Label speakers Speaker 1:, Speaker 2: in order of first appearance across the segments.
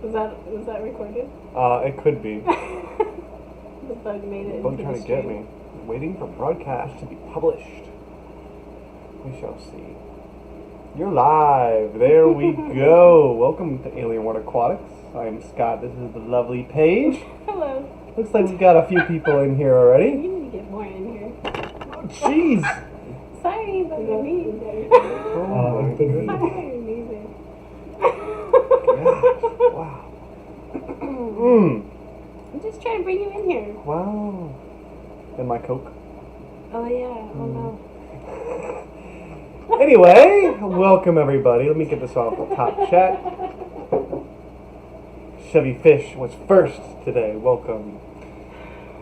Speaker 1: Was that recorded?
Speaker 2: It could be.
Speaker 1: The bug made it.
Speaker 2: Bug trying to get me. Waiting for broadcast to be published. We shall see. You're live. There we go. Welcome to Alien World Aquatics. I am Scott. This is the lovely Paige.
Speaker 1: Hello.
Speaker 2: Looks like we've got a few people in here already.
Speaker 1: You need to get more in here.
Speaker 2: Oh, jeez.
Speaker 1: Sorry, but you're mean.
Speaker 2: Oh, my goodness.
Speaker 1: Sorry, amazing.
Speaker 2: Gosh, wow.
Speaker 1: I'm just trying to bring you in here.
Speaker 2: Wow. And my Coke.
Speaker 1: Oh yeah. Oh no.
Speaker 2: Anyway, welcome everybody. Let me get this off the top chat. Chevy Fish was first today. Welcome.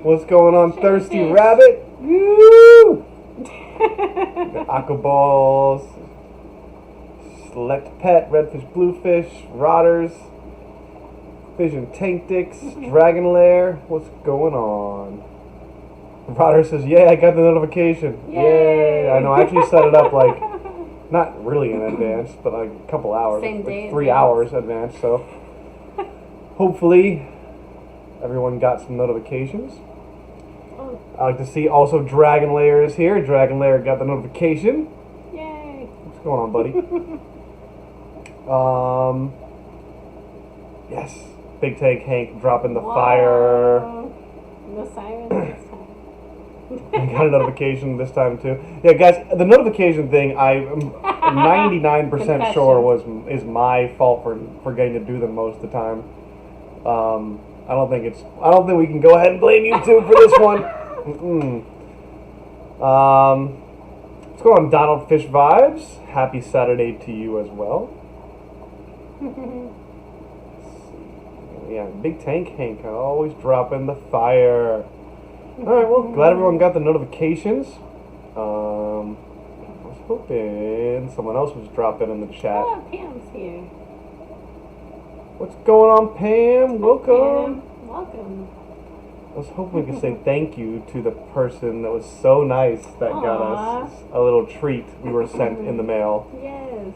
Speaker 2: What's going on,
Speaker 1: Chevy
Speaker 2: Thirsty
Speaker 1: Fish.
Speaker 2: Rabbit? Woo! The Aqua Balls, Select Pet, Redfish, Bluefish, Rotters, Vision Tank Dicks, Dragonlair. What's going on? Rotter says, "Yay, I got the notification." Yay! I know, I actually set it up like, not really in advance, but like a couple hours.
Speaker 1: Same
Speaker 2: like
Speaker 1: day
Speaker 2: 3
Speaker 1: advance.
Speaker 2: hours advance, so hopefully everyone got some notifications.
Speaker 1: Oh,
Speaker 2: I like to see also Dragonlair is here. Dragonlair got the notification.
Speaker 1: yay.
Speaker 2: What's going on, buddy? Yes. Big Tank Hank dropping the fire.
Speaker 1: No sirens this time.
Speaker 2: I got a notification this time too. Yeah, guys, the notification thing I'm 99% sure is my fault for forgetting to do them most of the time. I don't think we can go ahead and blame YouTube for this one. What's going on, Donald Fish Vibes? Happy Saturday to you as well. Yeah, Big Tank Hank always dropping the fire. Alright, well, glad everyone got the notifications. I was hoping someone else was dropping in the chat.
Speaker 1: Oh, Pam's here.
Speaker 2: What's going on, Pam? Welcome.
Speaker 1: Pam, welcome.
Speaker 2: I was hoping we could say thank you to the person that was so nice that got us a little treat we were sent in the mail.
Speaker 1: Yes.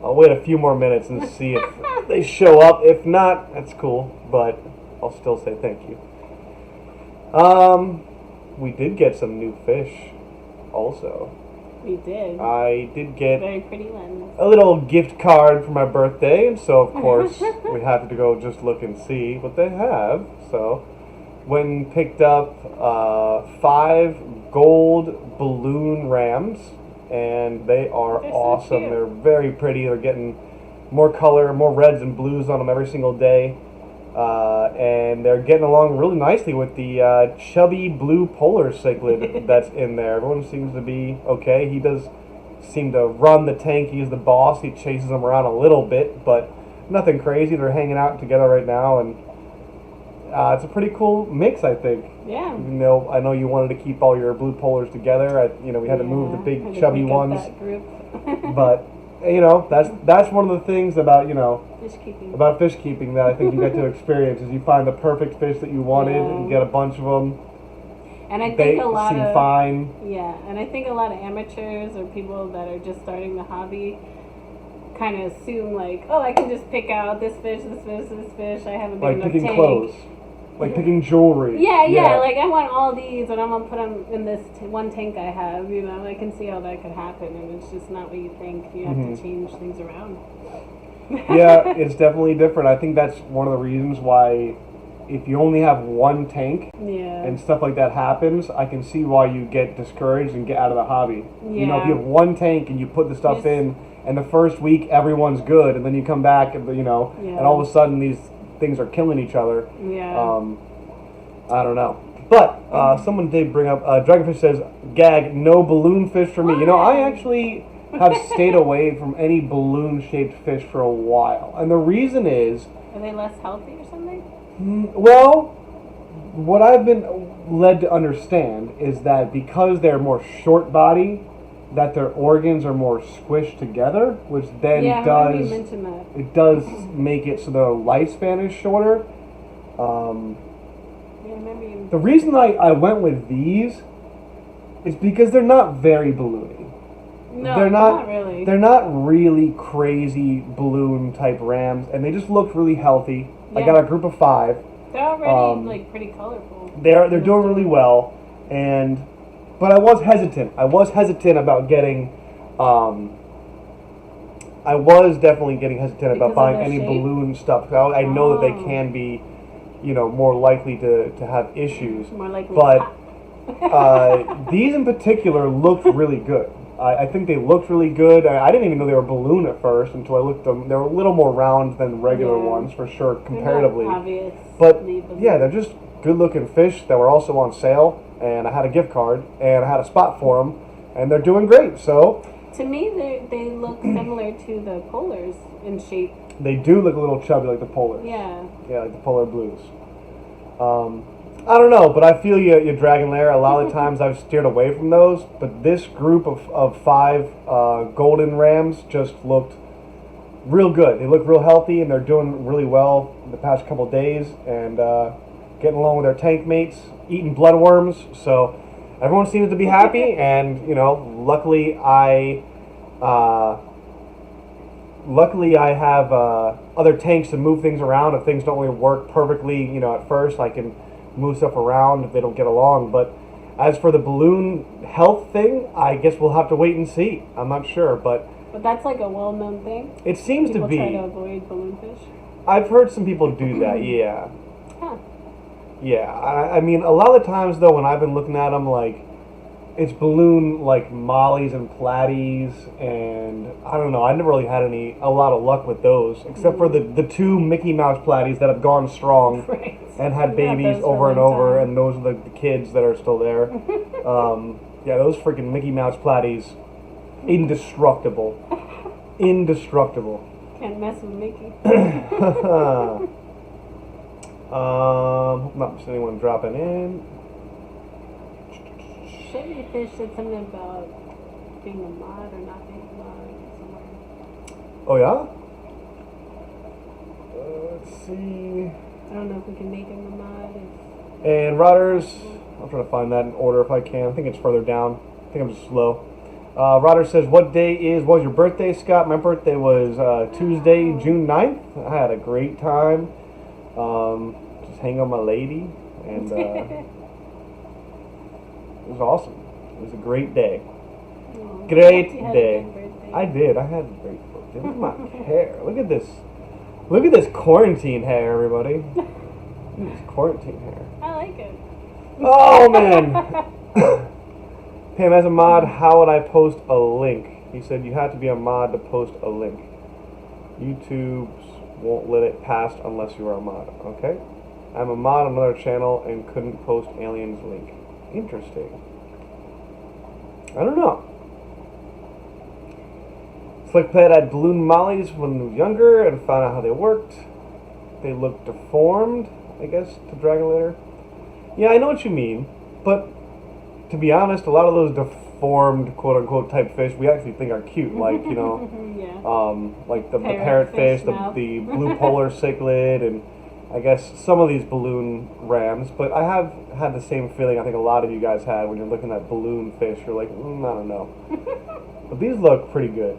Speaker 2: I'll wait a few more minutes and see if they show up. If not, that's cool, but I'll still say thank you. We did get some new fish also.
Speaker 1: We did.
Speaker 2: I did get
Speaker 1: Very pretty ones.
Speaker 2: a little gift card for my birthday, and so of course we had to go just look and see what they have. So went and picked up 5 gold balloon rams, and they are
Speaker 1: They're so
Speaker 2: awesome.
Speaker 1: cute.
Speaker 2: They're very pretty. They're getting more color, more reds and blues on them every single day. And they're getting along really nicely with the chubby blue polar cichlid that's in there. Everyone seems to be okay. He does seem to run the tank. He's the boss. He chases them around a little bit, but nothing crazy. They're hanging out together right now, and it's a pretty cool mix, I think.
Speaker 1: Yeah.
Speaker 2: Even though I know you wanted to keep all your blue polars together, we had to move the
Speaker 1: Had
Speaker 2: big
Speaker 1: to
Speaker 2: chubby
Speaker 1: break up
Speaker 2: ones.
Speaker 1: that group.
Speaker 2: But that's one of the things about
Speaker 1: Fish keeping.
Speaker 2: about fish keeping that I think you get to experience is you find the perfect fish that you wanted and get a bunch of them.
Speaker 1: And I
Speaker 2: They
Speaker 1: think a lot
Speaker 2: seem
Speaker 1: of
Speaker 2: fine.
Speaker 1: yeah, and I think a lot of amateurs or people that are just starting the hobby kind of assume like, oh, I can just pick out this fish, this fish, this fish. I have a big
Speaker 2: Like
Speaker 1: enough
Speaker 2: picking
Speaker 1: tank.
Speaker 2: clothes, like picking jewelry.
Speaker 1: Yeah. Like I want all these, and I'm gonna put them in this one tank I have. I can see how that could happen, and it's just not what you think. You have to change things around.
Speaker 2: Yeah, it's definitely different. I think that's one of the reasons why if you only have one tank
Speaker 1: Yeah.
Speaker 2: and stuff like that happens, I can see why you get discouraged and get out of the hobby. If you
Speaker 1: Yeah.
Speaker 2: have one tank and you put the stuff
Speaker 1: Yes.
Speaker 2: in, and the first week everyone's good, and then you come back, and and all of a sudden these things are killing each other.
Speaker 1: Yeah.
Speaker 2: I don't know. But someone did bring up, Dragonfish says, "Gag, no balloon fish for me." I actually have stayed away from any balloon-shaped fish for a while. And the reason is,
Speaker 1: Are they less healthy or something?
Speaker 2: well, what I've been led to understand is that because they're more short body, that their organs are more squished together, which then
Speaker 1: Yeah, I remember you mentioned that.
Speaker 2: it does make it so the lifespan is shorter.
Speaker 1: Yeah, I remember you.
Speaker 2: The reason I went with these is because they're not very balloony.
Speaker 1: No,
Speaker 2: they're
Speaker 1: not really.
Speaker 2: They're not really crazy balloon type rams, and they just looked really healthy. I
Speaker 1: Yeah.
Speaker 2: got a group of 5.
Speaker 1: They're already like pretty colorful.
Speaker 2: They're doing really well, but I was hesitant. I was hesitant about getting. I was definitely getting hesitant about
Speaker 1: Because of
Speaker 2: buying
Speaker 1: their
Speaker 2: any
Speaker 1: shape?
Speaker 2: balloon stuff. I know that they
Speaker 1: Oh.
Speaker 2: can be, more likely to have issues.
Speaker 1: More likely.
Speaker 2: But these in particular looked really good. I think they looked really good. I didn't even know they were balloon at first until I looked them. They were a little more round than regular
Speaker 1: Yeah.
Speaker 2: ones for sure,
Speaker 1: They're not
Speaker 2: comparatively.
Speaker 1: obviously
Speaker 2: But
Speaker 1: balloon.
Speaker 2: yeah, they're just good-looking fish that were also on sale, and I had a gift card, and I had a spot for them, and they're doing great. So
Speaker 1: To me, they look similar to the polars in shape.
Speaker 2: they do look a little chubby like the polars.
Speaker 1: Yeah.
Speaker 2: Yeah, like the polar blues. I don't know, but I feel you, Dragonlair. A lot of the times I've steered away from those, but this group of 5 golden rams just looked real good. They look real healthy, and they're doing really well the past couple days, and getting along with their tank mates, eating bloodworms. So everyone seems to be happy, and luckily I have other tanks to move things around. If things don't really work perfectly, at first, I can move stuff around if they don't get along. But as for the balloon health thing, I guess we'll have to wait and see. I'm not sure, but
Speaker 1: But that's like a well-known thing.
Speaker 2: it seems
Speaker 1: People
Speaker 2: to
Speaker 1: try
Speaker 2: be.
Speaker 1: to avoid balloonfish.
Speaker 2: I've heard some people do that. Yeah.
Speaker 1: Huh.
Speaker 2: Yeah, I mean, a lot of the times though, when I've been looking at them, like it's balloon like mollies and platies, and I don't know. I never really had a lot of luck with those, except for the 2 Mickey Mouse platies that have gone strong
Speaker 1: Right.
Speaker 2: and had
Speaker 1: We've had
Speaker 2: babies
Speaker 1: those for a
Speaker 2: over and
Speaker 1: long
Speaker 2: over,
Speaker 1: time.
Speaker 2: and those are the kids that are still there. Yeah, those freaking Mickey Mouse platies, indestructible, indestructible.
Speaker 1: Can't mess with Mickey.
Speaker 2: Hope not just anyone dropping in.
Speaker 1: Chevy Fish said something about being a mod or not being a mod somewhere.
Speaker 2: Oh yeah? Let's see.
Speaker 1: I don't know if we can make him a mod.
Speaker 2: And Rotters, I'll try to find that in order if I can. I think it's further down. I think I'm just slow. Rotter says, what was your birthday, Scott? My birthday was Tuesday, June 9th. I had a great time. Just hanging with my lady. And it was awesome. It was a great day.
Speaker 1: Oh,
Speaker 2: Great
Speaker 1: you had a
Speaker 2: day.
Speaker 1: good birthday.
Speaker 2: I did. I had a great birthday. Look at my hair. Look at this. Look at this quarantine hair, everybody. Look at this quarantine hair.
Speaker 1: I like it.
Speaker 2: Oh, man. Pam, as a mod, how would I post a link? He said you have to be a mod to post a link. YouTube won't let it pass unless you are a mod. Okay. I'm a mod on another channel and couldn't post Alien's link. Interesting. I don't know. Slickpad had balloon mollies when he was younger and found out how they worked. They looked deformed, I guess, to Dragonlair. Yeah, I know what you mean, but to be honest, a lot of those deformed, quote-unquote, type fish we actually think are cute, like,
Speaker 1: Yeah.
Speaker 2: like the parrotfish, the blue polar cichlid, and I guess some of these balloon rams, but I have had the same feeling I think a lot of you guys had when you're looking at balloon fish. You're like, I don't know. But these look pretty good.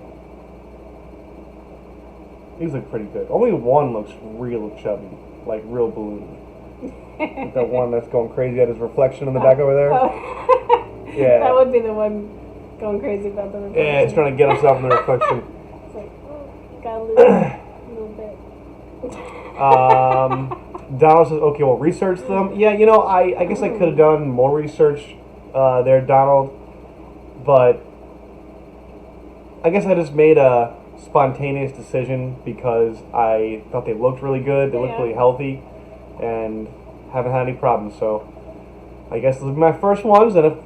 Speaker 2: These look pretty good. Only one looks real chubby, like real balloon. Like that one that's going crazy at his reflection in the back over there.
Speaker 1: Oh.
Speaker 2: Yeah.
Speaker 1: That would be the one going crazy about the reflection.
Speaker 2: Yeah, it's trying to get himself in the reflection.
Speaker 1: It's like, oh, gotta lose a little bit.
Speaker 2: Donald says, okay, well, research them. Yeah, I guess I could have done more research there, Donald. But I guess I just made a spontaneous decision because I thought they looked really good. They looked really healthy and haven't had any problems. So I guess these will be my first ones. And if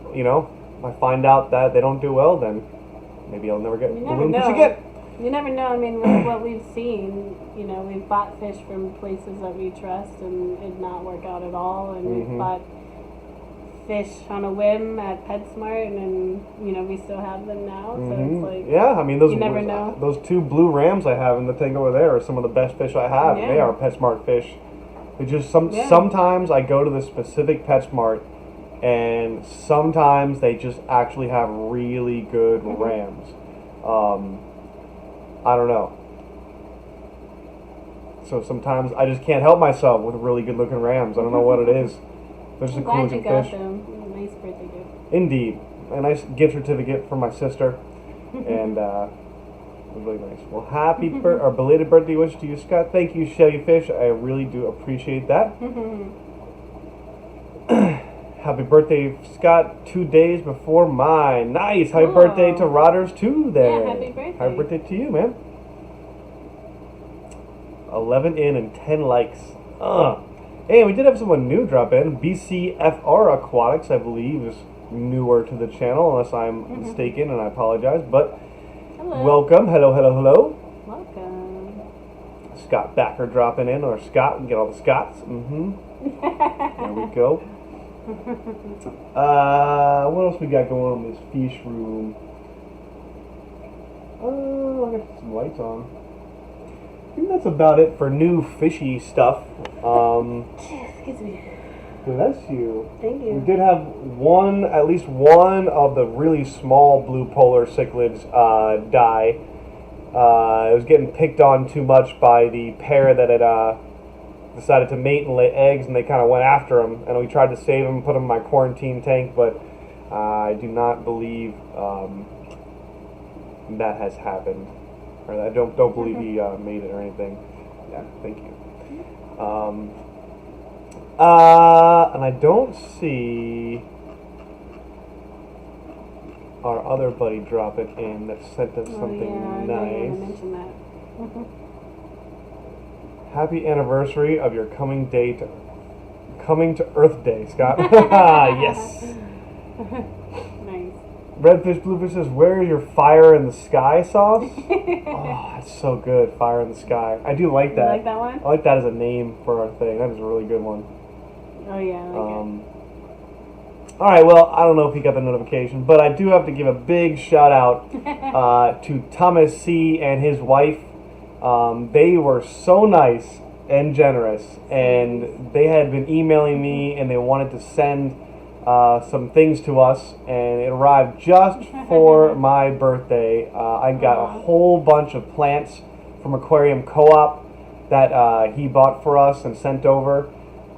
Speaker 2: I find out that they don't do well, then maybe I'll never get balloon fish again.
Speaker 1: You never know. I mean, with what we've seen, we've bought fish from places that we trust and it not work out at all. And we've bought fish on a whim at PetSmart, and we still have them now. So it's like,
Speaker 2: yeah, I mean,
Speaker 1: you never know.
Speaker 2: Those 2 blue rams I have in the tank over there are some of the best fish I have.
Speaker 1: Yeah.
Speaker 2: They are PetSmart fish. It just sometimes I go to the specific PetSmart, and sometimes they just actually have really good rams. I don't know. So sometimes I just can't help myself with really good looking rams. I don't know what it is. They're just
Speaker 1: I'm
Speaker 2: a cool
Speaker 1: glad you
Speaker 2: looking
Speaker 1: got
Speaker 2: fish.
Speaker 1: them. Nice birthday gift.
Speaker 2: Indeed. A nice gift certificate from my sister. And it was really nice. Well, happy or belated birthday wish to you, Scott. Thank you, Shelly Fish. I really do appreciate that. Happy birthday, Scott, 2 days before mine. Nice. Happy birthday to Rodders, too, there.
Speaker 1: Yeah, happy birthday.
Speaker 2: Happy birthday to you, man. 11 in and 10 likes. And we did have someone new drop in. BCFR Aquatics, I believe, is newer to the channel, unless I'm mistaken, and I apologize. But
Speaker 1: hello.
Speaker 2: welcome. Hello, hello, hello.
Speaker 1: Welcome.
Speaker 2: Scott Backer dropping in, or Scott. We get all the Scots. There we go. What else we got going on in this fish room? I got some lights on. I think that's about it for new fishy stuff.
Speaker 1: Excuse me.
Speaker 2: Bless you.
Speaker 1: Thank you.
Speaker 2: We did have at least one of the really small blue polar cichlids die. It was getting picked on too much by the pair that had decided to mate and lay eggs, and they kind of went after him. And we tried to save him, put him in my quarantine tank, but I do not believe that has happened. Or I don't believe he made it or anything. Yeah, thank you. And I don't see our other buddy dropping in that sent us something nice.
Speaker 1: Mention that.
Speaker 2: Happy anniversary of your coming to Earth Day, Scott. Yes.
Speaker 1: Nice.
Speaker 2: Redfish Bluefish says, "Where is your fire in the sky sauce?" Oh, that's so good, fire in the sky. I do like that.
Speaker 1: You like that one?
Speaker 2: I like that as a name for our thing. That is a really good one.
Speaker 1: Oh yeah, I like it.
Speaker 2: All right, well, I don't know if he got the notification, but I do have to give a big shout out to Thomas C. and his wife. They were so nice and generous, and they had been emailing me, and they wanted to send some things to us, and it arrived just for my birthday. I got a whole bunch of plants from Aquarium Co-op that he bought for us and sent over.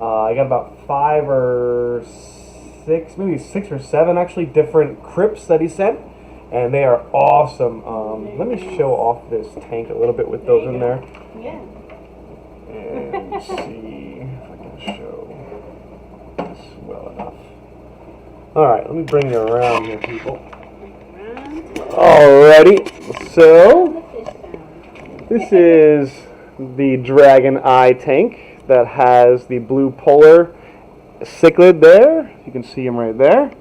Speaker 2: I got about 5 or 6, maybe 6 or 7 actually, different crypts that he sent, and they are awesome. Let me show off this tank a little bit with those in there.
Speaker 1: Yeah.
Speaker 2: And see if I can show this well enough. Alright, let me bring it around here, people. Alrighty, so this is the Dragon Eye tank that has the blue polar cichlid there. You can see him right there.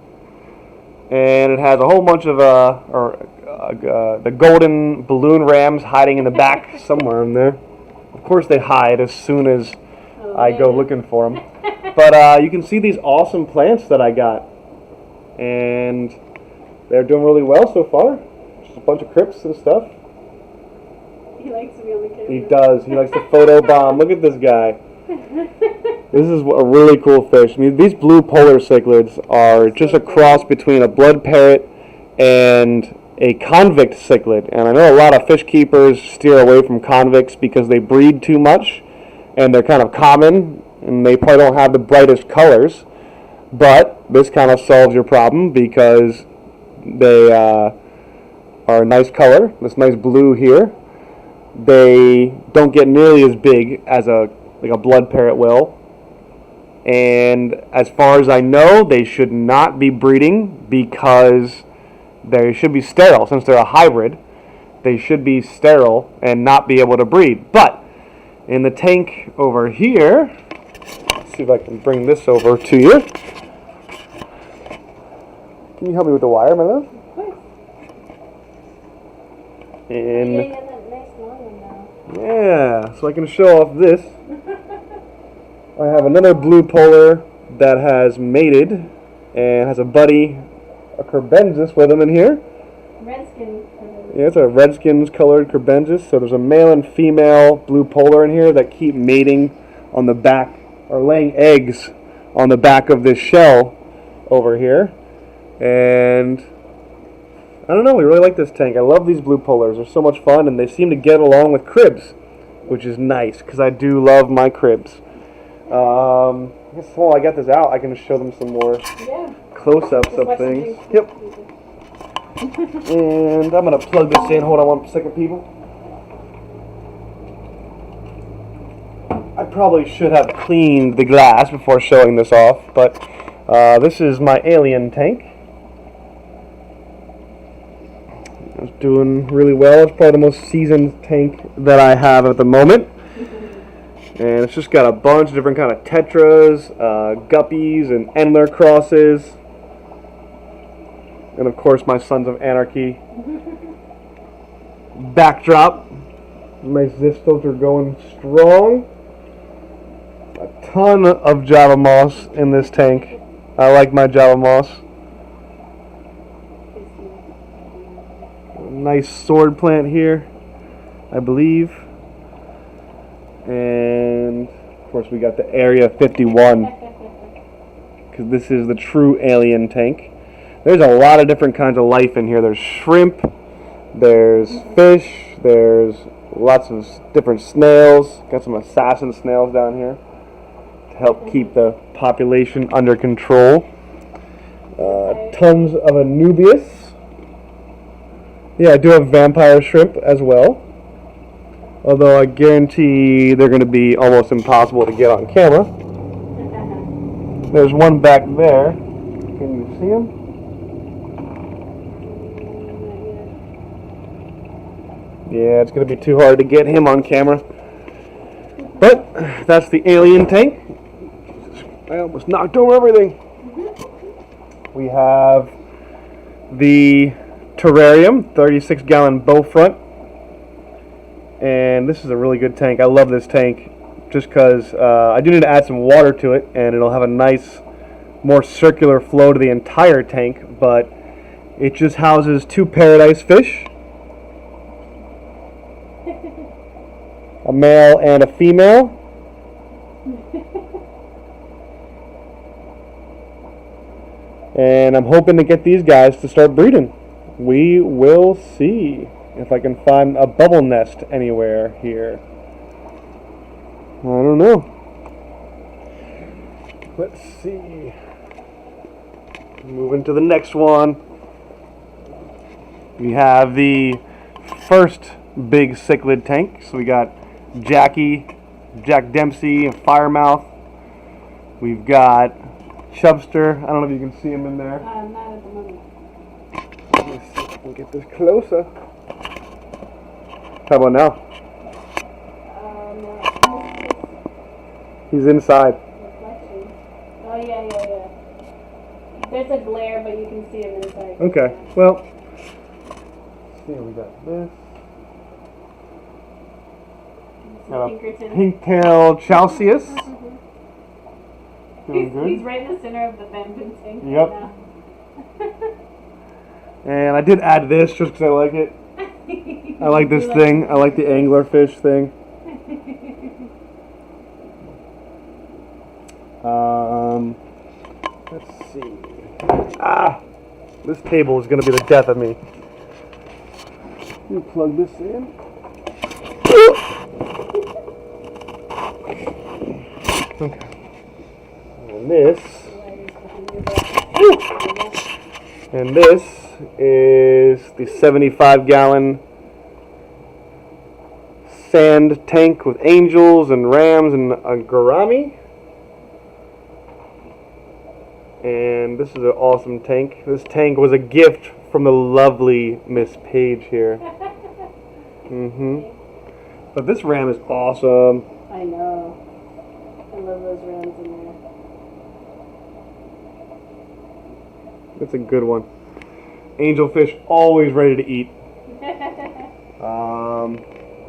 Speaker 2: And it has a whole bunch of the golden balloon rams hiding in the back somewhere in there. Of course they hide as soon as I go looking for them. But you can see these awesome plants that I got. And they're doing really well so far. Just a bunch of crypts and stuff.
Speaker 1: He likes to be on the camera.
Speaker 2: He does. He likes to photo bomb. Look at this guy. This is a really cool fish. I mean, these blue polar cichlids are just a cross between a blood parrot and a convict cichlid. And I know a lot of fish keepers steer away from convicts because they breed too much and they're kind of common and they probably don't have the brightest colors. But this kind of solves your problem because they are a nice color, this nice blue here. They don't get nearly as big as a blood parrot will. And as far as I know, they should not be breeding because they should be sterile. Since they're a hybrid, they should be sterile and not be able to breed. But in the tank over here, let's see if I can bring this over to you. Can you help me with the wire, my love?
Speaker 1: Of course.
Speaker 2: And
Speaker 1: Yeah, you got that nice long one now.
Speaker 2: yeah, so I can show off this. I have another blue polar that has mated and has a buddy, a Kerbensis, with him in here.
Speaker 1: Redskin.
Speaker 2: Yeah, it's a redskins colored Kerbensis. So there's a male and female blue polar in here that keep mating on the back, or laying eggs on the back of this shell over here. And I don't know, we really like this tank. I love these blue polars. They're so much fun, and they seem to get along with cribs, which is nice, because I do love my cribs. I guess while I got this out, I can show them some more close-ups of things. Yep. And I'm going to plug this in. Hold on one second, people. I probably should have cleaned the glass before showing this off, but this is my alien tank. It's doing really well. It's probably the most seasoned tank that I have at the moment. And it's just got a bunch of different kind of tetras, guppies, and endler crosses. And of course my Sons of Anarchy backdrop. Nice Zip filter going strong. A ton of Java moss in this tank. I like my Java moss. Nice sword plant here, I believe. And of course we got the Area 51, because this is the true alien tank. There's a lot of different kinds of life in here. There's shrimp, there's fish, there's lots of different snails. Got some assassin snails down here to help keep the population under control. Tons of Anubias. Yeah, I do have vampire shrimp as well. Although I guarantee they're going to be almost impossible to get on camera. There's one back there. Can you see him? Yeah, it's going to be too hard to get him on camera. But that's the alien tank. I almost knocked over everything. We have the terrarium, 36-gallon bow front. And this is a really good tank. I love this tank just because I do need to add some water to it, and it'll have a nice, more circular flow to the entire tank, but it just houses 2 paradise fish, a male and a female. And I'm hoping to get these guys to start breeding. We will see if I can find a bubble nest anywhere here. I don't know. Let's see. Moving to the next one. We have the first big cichlid tank. So we got Jackie, Jack Dempsey, and Firemouth. We've got Chubster. I don't know if you can see him in there.
Speaker 1: Not at the moment.
Speaker 2: Let me see if I can get this closer. How about now?
Speaker 1: No.
Speaker 2: He's inside.
Speaker 1: Reflection. Oh, yeah. There's a glare, but you can see him inside.
Speaker 2: Okay, well, let's see, we got this. Got a pink-tailed Chalceus.
Speaker 1: He's right in the center of the bamboo tank.
Speaker 2: Yep.
Speaker 1: Right now.
Speaker 2: And I did add this just because I like it. I like this thing. I like the anglerfish thing. Let's see. This table is going to be the death of me. You plug this in. Okay. And this is the 75-gallon sand tank with angels and rams and a gourami. And this is an awesome tank. This tank was a gift from the lovely Miss Page here. But this ram is awesome.
Speaker 1: I know. I love those rams in there.
Speaker 2: That's a good one. Angelfish always ready to eat.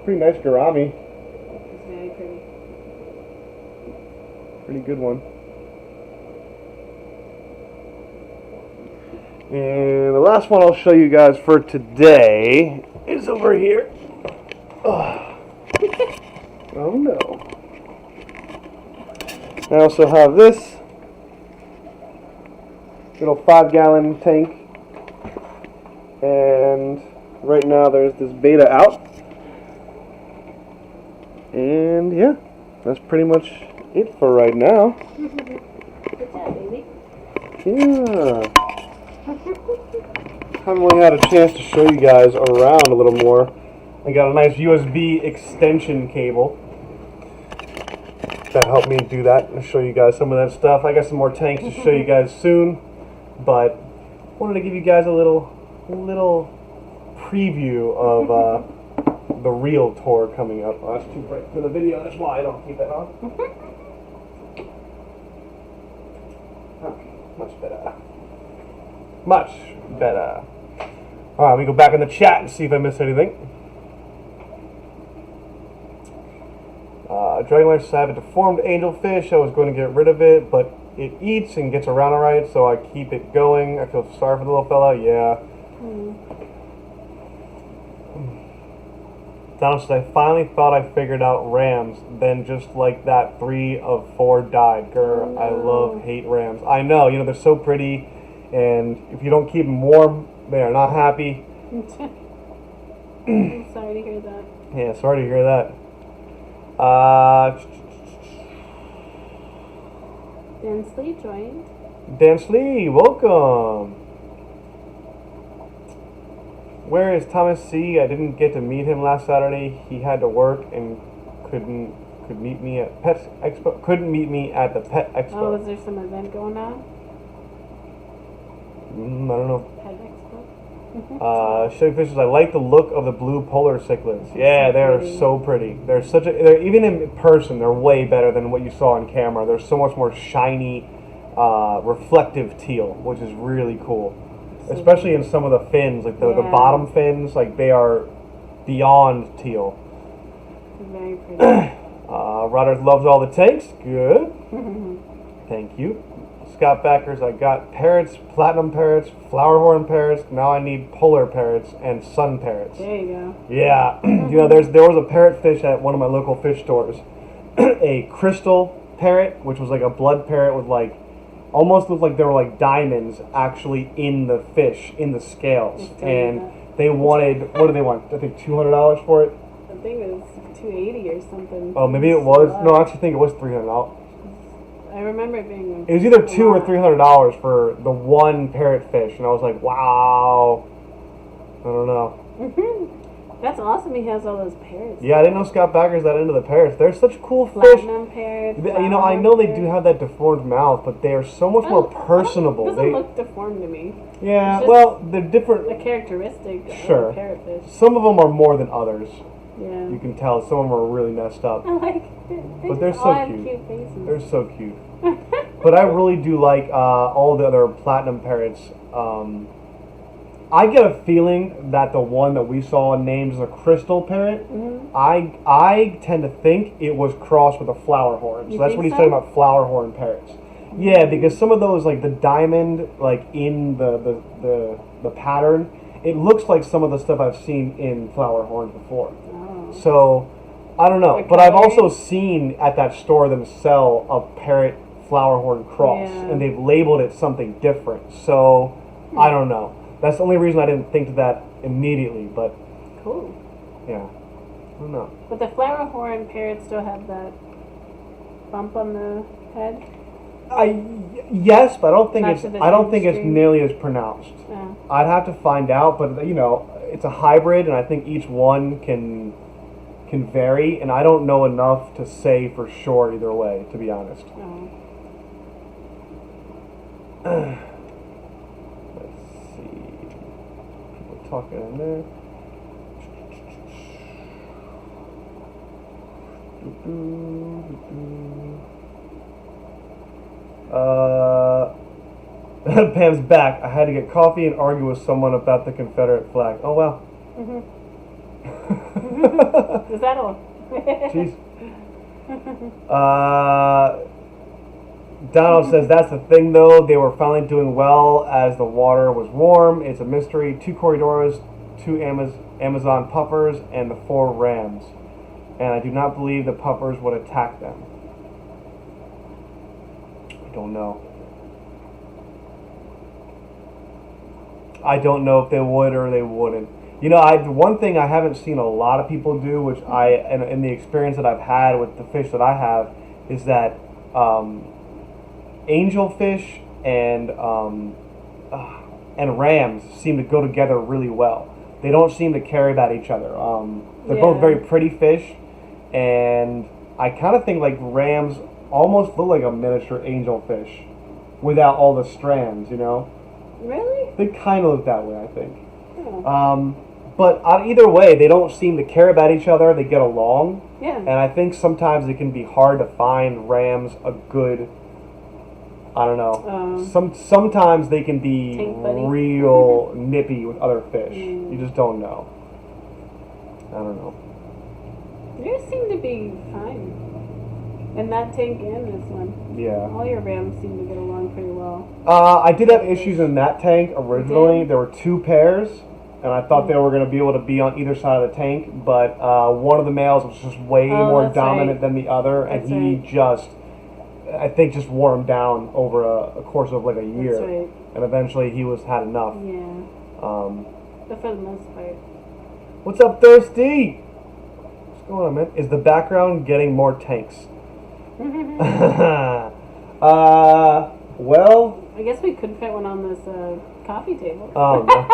Speaker 2: Pretty nice gourami.
Speaker 1: It's very pretty.
Speaker 2: Pretty good one. And the last one I'll show you guys for today is over here. Oh no. I also have this little 5-gallon tank And right now there's this beta out. And yeah, that's pretty much it for right now.
Speaker 1: Good job, baby.
Speaker 2: Yeah. Haven't really had a chance to show you guys around a little more. I got a nice USB extension cable that helped me do that and show you guys some of that stuff. I got some more tanks to show you guys soon, but wanted to give you guys a little preview of the real tour coming up. Oh, that's too bright for the video. That's why I don't keep it on. Okay, much better. Much better. Alright, let me go back in the chat and see if I missed anything. Dragonlair said I have a deformed angelfish. I was going to get rid of it, but it eats and gets around alright, so I keep it going. I feel sorry for the little fella. Yeah. Donald says, I finally thought I figured out rams. Then just like that, 3 of 4 died. Grr, I hate rams. I know, you know, they're so pretty, and if you don't keep them warm, they are not happy.
Speaker 1: I'm sorry to hear that.
Speaker 2: Yeah, sorry to hear that.
Speaker 1: Dan Slee joined.
Speaker 2: Dan Slee, welcome. Where is Thomas C? I didn't get to meet him last Saturday. He had to work and could meet me at Pet Expo. Couldn't meet me at the Pet Expo.
Speaker 1: Oh, was there some event going on?
Speaker 2: I don't know.
Speaker 1: Pet Expo.
Speaker 2: Sugarfishes. I like the look of the blue polar cichlids. Yeah, they're so pretty. They're they're even in person, they're way better than what you saw on camera. They're so much more shiny, reflective teal, which is really cool. Especially in some of the fins, like the bottom fins, like they are beyond teal.
Speaker 1: Very pretty.
Speaker 2: Rodders loves all the tanks. Good. Thank you. Scott Backers, I got parrots, platinum parrots, flowerhorn parrots. Now I need polar parrots and sun parrots.
Speaker 1: There you go.
Speaker 2: Yeah. You know, there was a parrotfish at one of my local fish stores. A crystal parrot, which was like a blood parrot with like, almost looked like there were like diamonds actually in the fish, in the scales. And they wanted, what did they want? I think $200 for it?
Speaker 1: I think it was $280 or something.
Speaker 2: Oh, maybe it was. No, I actually think it was $300.
Speaker 1: I remember it being.
Speaker 2: It was either $200 or $300 for the one parrotfish, and I was like, wow. I don't know.
Speaker 1: That's awesome. He has all those parrots.
Speaker 2: Yeah, I didn't know Scott Bagger's that into the parrots. They're such cool fish.
Speaker 1: Platinum parrots.
Speaker 2: You know, I know they do have that deformed mouth, but they are so much more personable.
Speaker 1: It doesn't look deformed to me.
Speaker 2: Yeah, well, they're different.
Speaker 1: A characteristic
Speaker 2: Sure.
Speaker 1: of a parrotfish.
Speaker 2: Some of them are more than others.
Speaker 1: Yeah.
Speaker 2: You can tell. Some of them are really messed up.
Speaker 1: I like it.
Speaker 2: But they're
Speaker 1: all
Speaker 2: so
Speaker 1: have
Speaker 2: cute.
Speaker 1: cute faces.
Speaker 2: They're so cute. But I really do like all the other platinum parrots. I get a feeling that the one that we saw named as a crystal parrot, I tend to think it was crossed with a flowerhorn. So that's what he's talking about, flowerhorn parrots. Yeah, because some of those, like the diamond, like in the pattern, it looks like some of the stuff I've seen in flowerhorns before.
Speaker 1: Oh.
Speaker 2: So I don't know, but I've also seen at that store them sell a parrot flowerhorn cross, and they've labeled it something different. So I don't know. That's the only reason I didn't think of that immediately. But
Speaker 1: cool.
Speaker 2: Yeah, I don't know.
Speaker 1: But the flowerhorn parrots still have that bump on the head.
Speaker 2: Yes, but I don't think it's nearly as pronounced.
Speaker 1: Yeah.
Speaker 2: I'd have to find out, but you know, it's a hybrid, and I think each one can vary, and I don't know enough to say for sure either way, to be honest.
Speaker 1: Oh.
Speaker 2: Let's see. People talking in there. Pam's back. I had to get coffee and argue with someone about the Confederate flag. Oh, wow.
Speaker 1: Is that all?
Speaker 2: Jeez. Donald says, that's the thing, though. They were finally doing well as the water was warm. It's a mystery. 2 corridors, 2 Amazon puffers, and the 4 rams. And I do not believe the puffers would attack them. I don't know. I don't know if they would or they wouldn't. One thing I haven't seen a lot of people do, which in the experience that I've had with the fish that I have, is that angelfish and rams seem to go together really well. They don't seem to care about each other. They're both very pretty fish, and I kind of think like rams almost look like a miniature angelfish without all the strands,
Speaker 1: Really?
Speaker 2: They kind of look that way, I think.
Speaker 1: Oh.
Speaker 2: But either way, they don't seem to care about each other. They get along.
Speaker 1: Yeah.
Speaker 2: And I think sometimes it can be hard to find rams a good, I don't know. Sometimes they can be real nippy with other fish. You just don't know. I don't know.
Speaker 1: Yours seem to be fine. In that tank and this one.
Speaker 2: Yeah.
Speaker 1: All your rams seem to get along pretty well.
Speaker 2: I did have issues in that tank originally. There were 2 pairs, and I thought they were going to be able to be on either side of the tank, but one of the males was just way more dominant than the other, and he just wore him down over a course of like a year.
Speaker 1: That's right.
Speaker 2: And eventually he had enough.
Speaker 1: Yeah. But for the most part.
Speaker 2: What's up, Thirsty? What's going on, man? Is the background getting more tanks? Well,
Speaker 1: I guess we could fit one on this coffee table.
Speaker 2: Oh, no.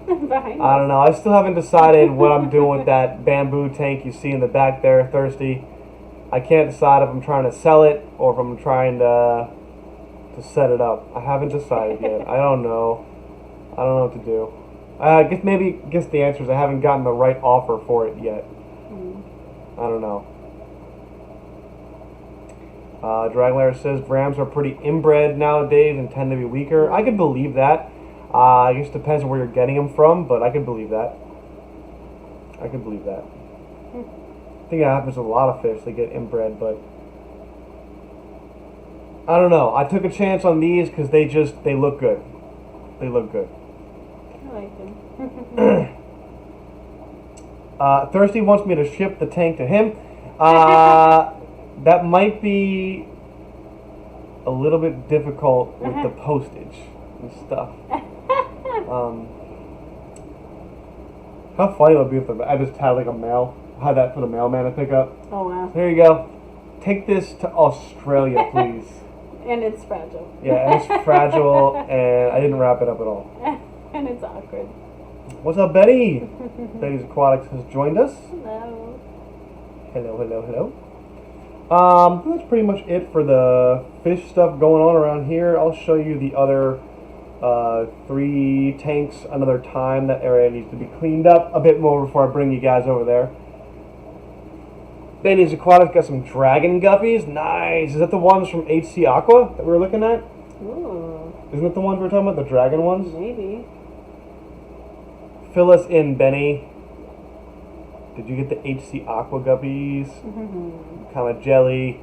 Speaker 2: I don't know. I still haven't decided what I'm doing with that bamboo tank you see in the back there, Thirsty. I can't decide if I'm trying to sell it or if I'm trying to set it up. I haven't decided yet. I don't know. I don't know what to do. I guess the answer is I haven't gotten the right offer for it yet. I don't know. Dragonlair says rams are pretty inbred nowadays and tend to be weaker. I could believe that. I guess it depends on where you're getting them from, but I could believe that. I think that happens with a lot of fish. They get inbred, but I don't know. I took a chance on these because they look good. They look good.
Speaker 1: I like them.
Speaker 2: Thirsty wants me to ship the tank to him. That might be a little bit difficult with the postage and stuff. How funny would it be if I just had like had that for the mailman to pick up.
Speaker 1: Oh wow.
Speaker 2: There you go. Take this to Australia, please.
Speaker 1: And it's fragile.
Speaker 2: Yeah, and it's fragile, and I didn't wrap it up at all.
Speaker 1: And it's awkward.
Speaker 2: What's up, Betty? Betty's Aquatics has joined us.
Speaker 1: Hello.
Speaker 2: Hello. That's pretty much it for the fish stuff going on around here. I'll show you the other 3 tanks another time. That area needs to be cleaned up a bit more before I bring you guys over there. Betty's Aquatics got some dragon guppies. Nice. Is that the ones from HC Aqua that we were looking at?
Speaker 1: Ooh.
Speaker 2: Isn't that the ones we were talking about, the dragon ones?
Speaker 1: Maybe.
Speaker 2: Fill us in, Benny. Did you get the HC Aqua guppies? Kind of jelly.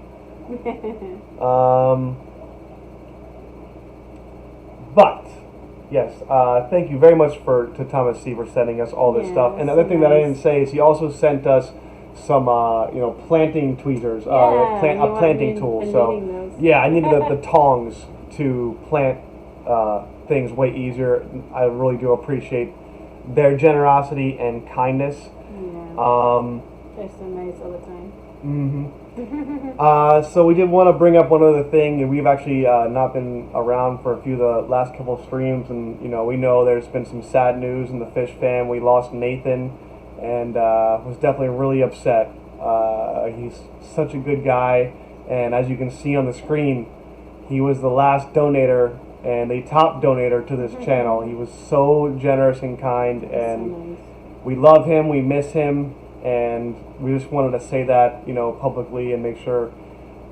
Speaker 2: But yes, thank you very much to Thomas C for sending us all this stuff. And the other thing that I didn't say is he also sent us some planting tweezers, a planting tool. So yeah, I needed the tongs to plant things way easier. I really do appreciate their generosity and kindness.
Speaker 1: They're so nice all the time.
Speaker 2: So we did want to bring up one other thing. We've actually not been around for a few of the last couple of streams, and we know there's been some sad news in the fish fam. We lost Nathan, and was definitely really upset. He's such a good guy, and as you can see on the screen, he was the last donator and the top donator to this channel. He was so generous and kind, and
Speaker 1: so nice.
Speaker 2: We love him, we miss him, and we just wanted to say that, publicly and make sure,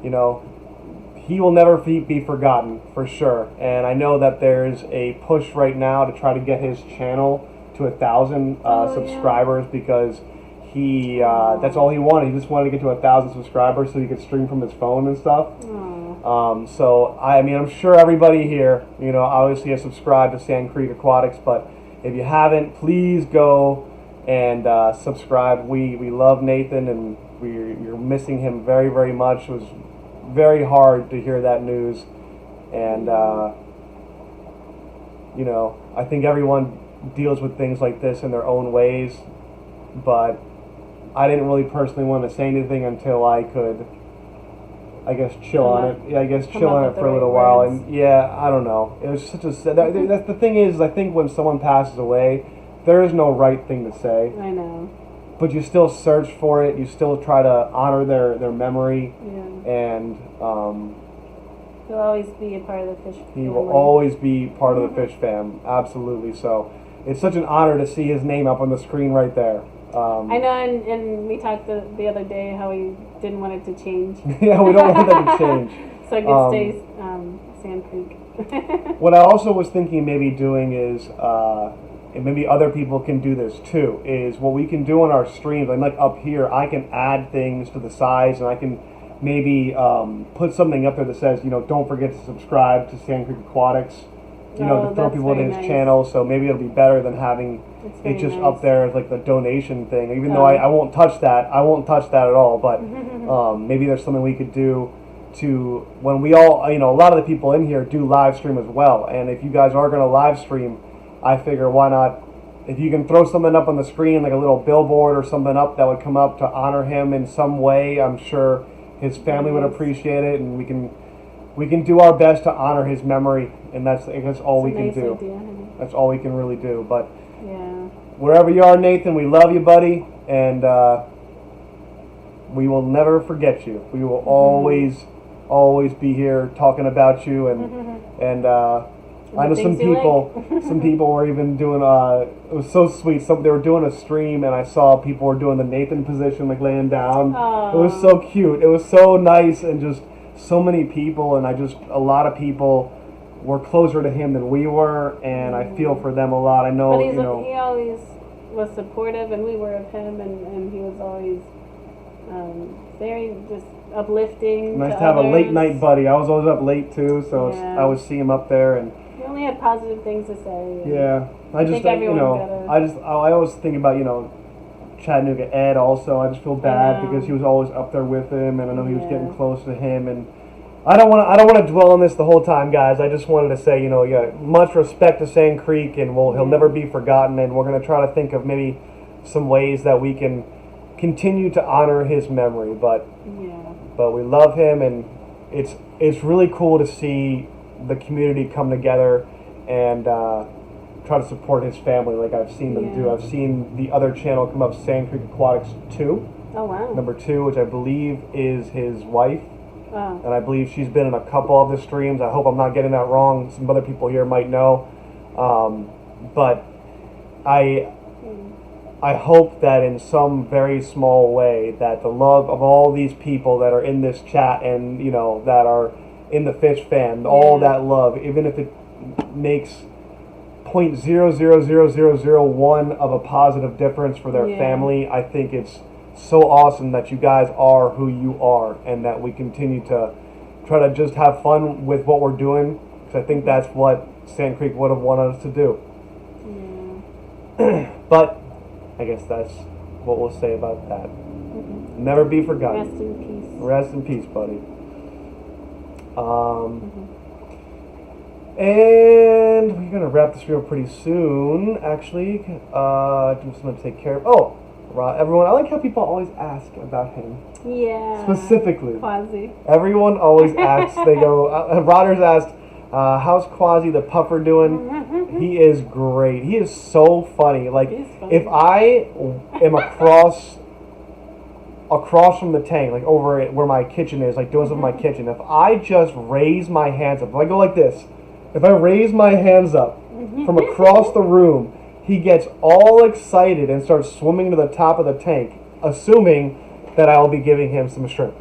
Speaker 2: he will never be forgotten, for sure. And I know that there's a push right now to try to get his channel to 1,000 subscribers, because he that's all he wanted. He just wanted to get to 1,000 subscribers so he could stream from his phone and stuff. So I'm sure everybody here, obviously has subscribed to Sand Creek Aquatics, but if you haven't, please go and subscribe. We love Nathan, and we're missing him very, very much. It was very hard to hear that news, and You know, I think everyone deals with things like this in their own ways, but I didn't really personally want to say anything until I could, I guess, chill on it. Yeah, I guess chill on it for a little while. And yeah, I don't know. It was such a that's the thing is, I think when someone passes away, there is no right thing to say.
Speaker 1: I know.
Speaker 2: But you still search for it. You still try to honor their memory.
Speaker 1: Yeah.
Speaker 2: And
Speaker 1: he'll always be a part of the fish family.
Speaker 2: He will always be part of the fish fam. Absolutely. So it's such an honor to see his name up on the screen right there.
Speaker 1: I know, and we talked the other day how we didn't want it to change.
Speaker 2: Yeah, we don't want that to change.
Speaker 1: So it could stay Sand Creek.
Speaker 2: What I also was thinking maybe doing is, and maybe other people can do this too, is what we can do on our streams, like up here, I can add things to the sides, and I can maybe put something up there that says, you know, don't forget to subscribe to Sand Creek Aquatics, you know, to throw people into his channel, so maybe it'll be better than having it just up there as like the donation thing, even though I won't touch that. I won't touch that at all, but maybe there's something we could do to, when we all, you know, a lot of the people in here do live stream as well, and if you guys are going to live stream, I figure why not, if you can throw something up on the screen, like a little billboard or something up that would come up to honor him in some way, I'm sure his family would appreciate it, and we can do our best to honor his memory, and that's all we can do. That's all we can really do. But wherever you are, Nathan, we love you, buddy, and we will never forget you. We will always be here talking about you, and I know some people were even doing, it was so sweet, they were doing a stream, and I saw people were doing the Nathan position, like laying down.
Speaker 1: Aww.
Speaker 2: It was so cute. It was so nice, and just so many people, and a lot of people were closer to him than we were, and I feel for them a lot. I know,
Speaker 1: but he always was supportive, and we were of him, and he was always very just uplifting.
Speaker 2: Nice to have
Speaker 1: others.
Speaker 2: A late night buddy. I was always up late too, so I would see him up there, and
Speaker 1: he only had positive things to say.
Speaker 2: Yeah, I always think about Chattanooga Ed also. I just feel bad because he was always up there with him, and I know he was getting close to him, and I don't want to dwell on this the whole time, guys. I just wanted to say, much respect to Sand Creek, and he'll never be forgotten, and we're going to try to think of maybe some ways that we can continue to honor his memory, but we love him, and it's really cool to see the community come together and try to support his family like I've seen them do. I've seen the other channel come up, Sand Creek Aquatics 2.
Speaker 1: Oh, wow.
Speaker 2: Number 2, which I believe is his wife. Oh. And I believe she's been in a couple of the streams. I hope I'm not getting that wrong. Some other people here might know. But I hope that in some very small way that the love of all these people that are in this chat and, that are in the fish fam, all that love, even if it makes 0.000001 of a positive difference for their family, I think it's so awesome that you guys are who you are, and that we continue to try to just have fun with what we're doing, because I think that's what Sand Creek would have wanted us to do. But I guess that's what we'll say about that. Never be forgotten.
Speaker 1: Rest in peace.
Speaker 2: Rest in peace, buddy. And we're going to wrap this video pretty soon, actually. Just going to take care of... everyone, I like how people always ask about him.
Speaker 1: Yeah.
Speaker 2: Specifically.
Speaker 1: Quasi.
Speaker 2: Everyone always asks. They go... Rodder's asked, how's Quasi the puffer doing? He is great. He is so funny. Like, if I am across from the tank, like over where my kitchen is, like doing something in my kitchen, if I just raise my hands up, if I go like this, if I raise my hands up from across the room, he gets all excited and starts swimming to the top of the tank, assuming that I'll be giving him some shrimp.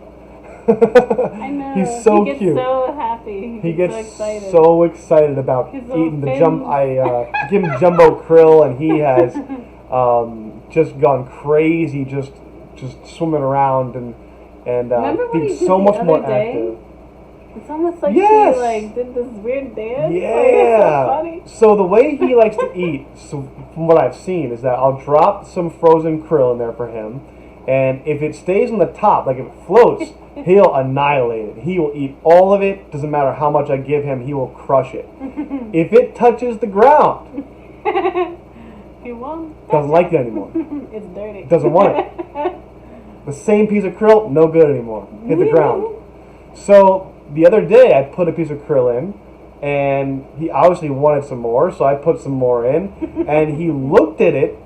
Speaker 1: I know.
Speaker 2: He's so cute.
Speaker 1: He gets so happy.
Speaker 2: He gets so excited about eating the I give him jumbo krill, and he has just gone crazy, just swimming around and being so much more active.
Speaker 1: It's almost like he did this weird dance. Yeah. It's so funny.
Speaker 2: So the way he likes to eat, from what I've seen, is that I'll drop some frozen krill in there for him, And if it stays on the top, like if it floats, he'll annihilate it. He will eat all of it. Doesn't matter how much I give him, he will crush it. If it touches the ground,
Speaker 1: he won't.
Speaker 2: Doesn't like it anymore.
Speaker 1: It's dirty.
Speaker 2: Doesn't want it. The same piece of krill, no good anymore. Hit the ground. So the other day, I put a piece of krill in, and he obviously wanted some more, so I put some more in, and he looked at it,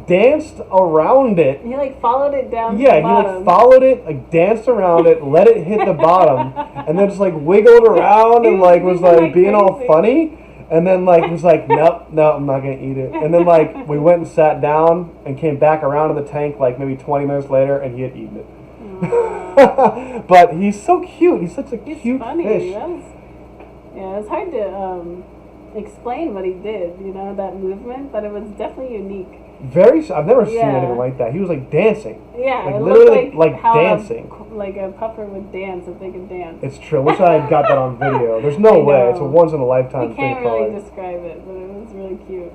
Speaker 2: danced around it.
Speaker 1: He like followed it down.
Speaker 2: Yeah,
Speaker 1: to the bottom.
Speaker 2: he like followed it, like danced around it, let it hit the bottom, and then just like wiggled around and like was like being all funny, and then like was like, nope, I'm not gonna eat it. And then like we went and sat down and came back around to the tank like maybe 20 minutes later, and he had eaten it. But he's so cute. He's such a cute
Speaker 1: funny.
Speaker 2: fish.
Speaker 1: Yeah, it's hard to explain what he did. You know, that movement, but it was definitely unique.
Speaker 2: I've never seen anything like that. He was like dancing.
Speaker 1: Yeah,
Speaker 2: like
Speaker 1: it
Speaker 2: literally
Speaker 1: looked like how
Speaker 2: dancing.
Speaker 1: Like a puffer would dance if they could dance.
Speaker 2: It's true. Wish I had got that on video. There's no way. It's a once in a lifetime
Speaker 1: we
Speaker 2: thing.
Speaker 1: Can't really describe it, but it was really cute.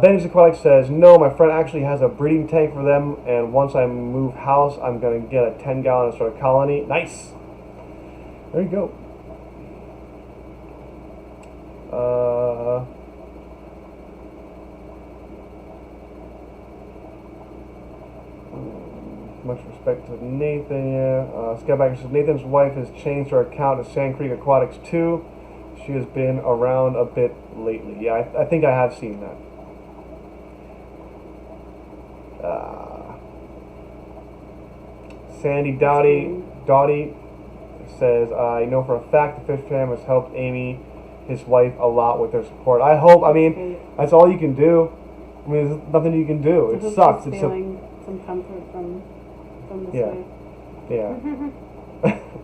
Speaker 2: Benny's Aquatics says, no, my friend actually has a breeding tank for them, and once I move house, I'm going to get a 10-gallon and start a colony. Nice. There you go. Much respect to Nathan, yeah. Skybacker says, Nathan's wife has changed her account to Sand Creek Aquatics too. She has been around a bit lately. Yeah, I think I have seen that. Sandy Dottie says, I know for a fact the fish fam has helped Amy, his wife, a lot with their support. I hope, I mean, that's all you can do. I mean, there's nothing you can do. It sucks. It's
Speaker 1: feeling some comfort from this way.
Speaker 2: Yeah.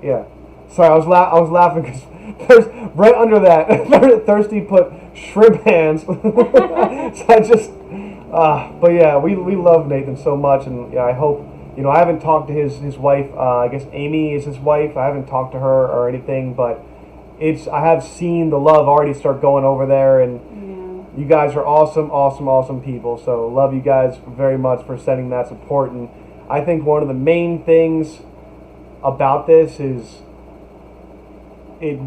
Speaker 2: Yeah. Sorry, I was laughing because there's right under that, Thirsty put shrimp hands. So I just, but yeah, we love Nathan so much, and yeah, I hope, you know, I haven't talked to his wife. I guess Amy is his wife. I haven't talked to her or anything, but I have seen the love already start going over there, and you guys are awesome people. So love you guys very much for sending that support. And I think one of the main things about this is it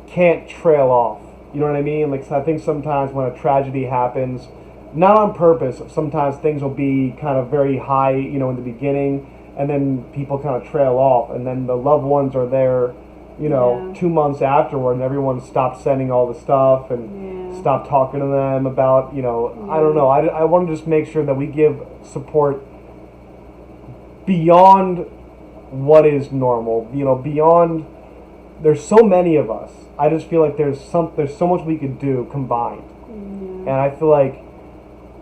Speaker 2: can't trail off. You know what I mean? Like, I think sometimes when a tragedy happens, not on purpose, sometimes things will be kind of very high, you know, in the beginning, and then people kind of trail off, and then the loved ones are there, you know, 2 months afterward, and everyone stopped sending all the stuff and stopped talking to them about, you know, I don't know. I want to just make sure that we give support beyond what is normal, you know, beyond. There's so many of us. I just feel like there's so much we could do combined, and I feel like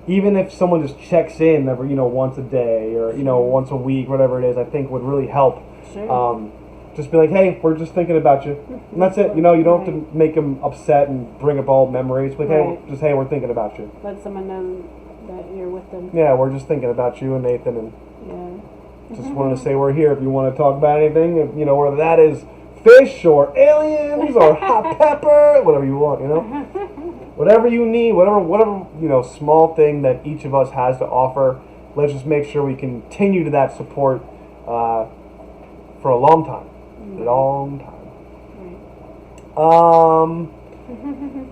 Speaker 2: even if someone just checks in every, you know, once a day or, you know, once a week, whatever it is, I think would really help. Just be like, hey, we're just thinking about you, and that's it. You know, you don't have to make them upset and bring up all memories. But hey, we're thinking about you.
Speaker 1: Let someone know that you're with them.
Speaker 2: Yeah, we're just thinking about you and Nathan, and just wanted to say we're here if you want to talk about anything. You know, whether that is fish or aliens or hot pepper, whatever you want, you know, whatever you need, whatever you know, small thing that each of us has to offer. Let's just make sure we continue to that support for a long time.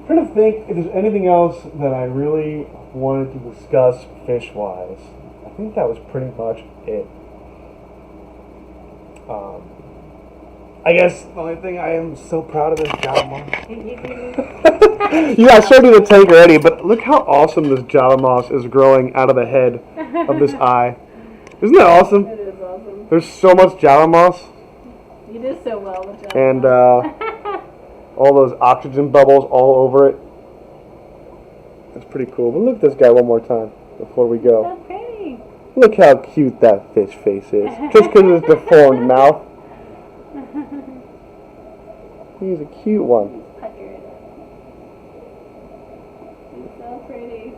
Speaker 2: Trying to think if there's anything else that I really wanted to discuss fish-wise. I think that was pretty much it. I guess the only thing I am so proud of is Java Moss. Yeah, I showed you the tank already, but look how awesome this Java Moss is growing out of the head of this eye. Isn't that awesome?
Speaker 1: It is awesome.
Speaker 2: There's so much Java Moss.
Speaker 1: You did so well with Java
Speaker 2: And
Speaker 1: Moss.
Speaker 2: all those oxygen bubbles all over it. That's pretty cool. But look at this guy one more time before we go.
Speaker 1: So pretty.
Speaker 2: Look how cute that fish face is. Just because of his deformed mouth. He's a cute one.
Speaker 1: He's puckered. He's so pretty.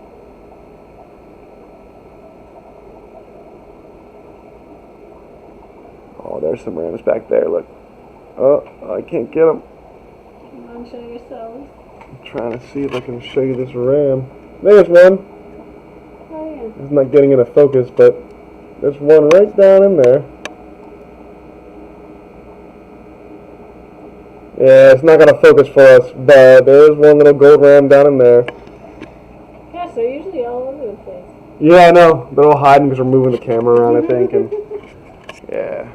Speaker 2: Oh, there's some rams back there. Look. Oh, I can't get them.
Speaker 1: Come on, show yourselves.
Speaker 2: I'm trying to see if I can show you this ram. There's one.
Speaker 1: Oh,
Speaker 2: It's not getting into focus, but there's one right down in there. Yeah, it's not gonna focus for us, but there is one little gold ram down in there.
Speaker 1: Gosh, they're usually all over the place.
Speaker 2: Yeah, I know. They're all hiding because we're moving the camera around, I think, and yeah.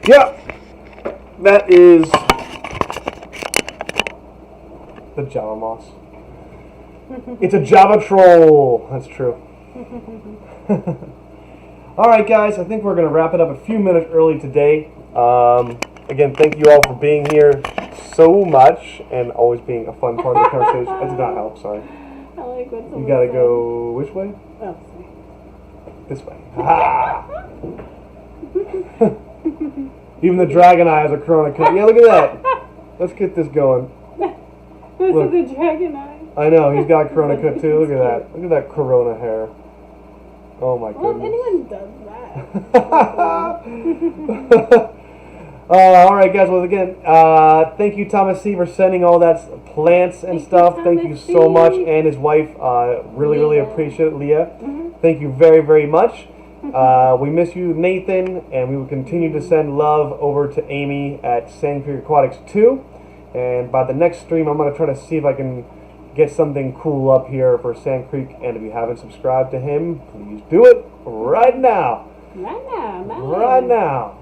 Speaker 2: Yeah, that is the Java moss. It's a Java troll. That's true. Alright guys, I think we're going to wrap it up a few minutes early today. Again, thank you all for being here so much and always being a fun part of the conversation. That did not help, sorry.
Speaker 1: I like what
Speaker 2: You gotta go which way?
Speaker 1: Oh, sorry.
Speaker 2: This way. Ha! Even the dragon eye has a corona cut. Yeah, look at that. Let's get this going.
Speaker 1: This
Speaker 2: Look.
Speaker 1: is the dragon eye.
Speaker 2: I know, he's got a corona cut too. Look at that. Look at that corona hair. Oh my
Speaker 1: Well, if
Speaker 2: goodness.
Speaker 1: anyone does that.
Speaker 2: Alright guys, well again, thank you Thomas C for sending all that plants and stuff. Thank you so much. And his wife, really appreciate it, Leah. Thank you very, very much. We miss you, Nathan, and we will continue to send love over to Amy at Sand Creek Aquatics 2. And by the next stream, I'm going to try to see if I can get something cool up here for Sand Creek. And if you haven't subscribed to him, please do it right now.
Speaker 1: Right now.
Speaker 2: Right now.